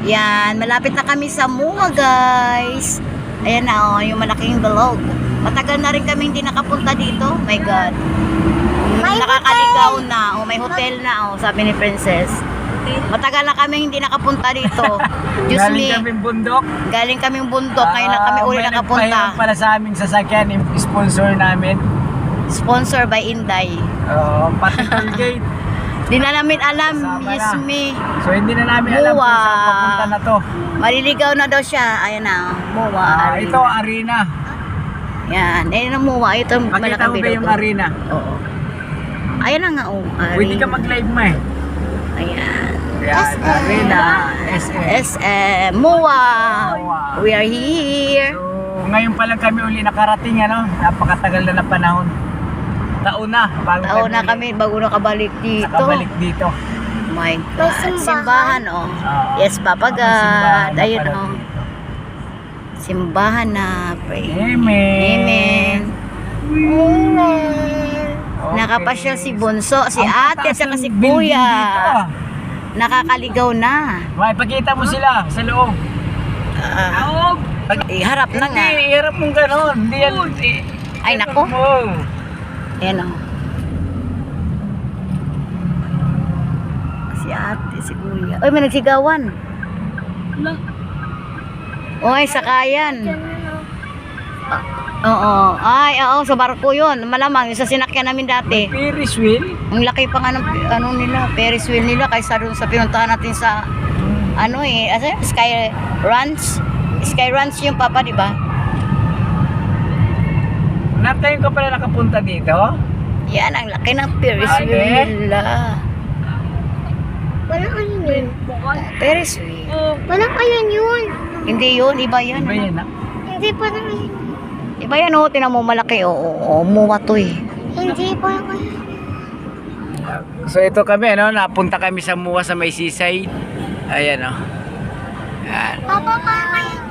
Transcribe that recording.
Yan, malapit na kami sa MUA, guys. Ayan na, oh, yung malaking bilog. Matagal na rin kami hindi nakapunta dito. My God. Nakakaligaw na. Oh, may hotel na, oh, sabi ni Princess. Matagal na kami hindi nakapunta dito. Diyos me. Galing kaming bundok. Galing kaming bundok. Ngayon na kami uli nakapunta. May pala sa aming sasakyan, yung sponsor namin. Sponsor by Inday. Pati Colgate. Di na namin alam. Kasama Yes, na. me. So hindi na namin alam kung saan papunta na to. Maliligaw na daw siya. Ayan na. MUA. Arena. Ito, arena. Yan. Ayan ang MUA. Ito ang Makita mo ba yung arena? Oo. Ayan na nga, oh. Arena. Pwede ka mag-live mo eh. Ayan. Yan, arena. SM. SM. MUA. MUA. We are here. So, ngayon pa lang kami uli nakarating, ano? Napakatagal na panahon. Taon na. Taon na kami bago nakabalik dito. Nakabalik dito. My God. Simbahan, oh. Yes, Papa God. simbahan na Ayun, pala oh. dito. Simbahan na. Pray. Amen. Amen. Okay. Nakapasyal si Bunso, si Ang ate, at tataas saka ng si building Kuya. dito, ah. Nakakaligaw na. Makipagkita mo sila sa loob. Harap na nga. Hindi, hirap mong gano'n. Hindi yan. Ay, nako. Mo. Ayan, oh. Si ate, si Kuya. Uy, may nagsigawan. Uy, sakayan. Oo. Ay, oo, sa barko yun. Malamang, yung sa sinakyan namin dati. Ferris wheel. Ang laki pa nga ng ano nila, Ferris wheel nila kaysa doon sa pinuntahan natin sa ano eh, Sky Ranch. Sky Ranch yung Papa, di ba? Natayin ka pala nakapunta dito? Yan, ang laki ng Ferris Ate? wheel nila. Walang ayun yun. Ferris wheel. Walang ayun yun. Hindi yun, iba yan. Iba ano? yan, ah. Hindi parang ayun. Iba yan, oh, tinan mo malaki, oo, muwa to eh. Hindi parang ayun. So ito kami, no? Napunta kami sa MUA sa may seaside. Ayan, oh. Ayan. Papa, parang ayun.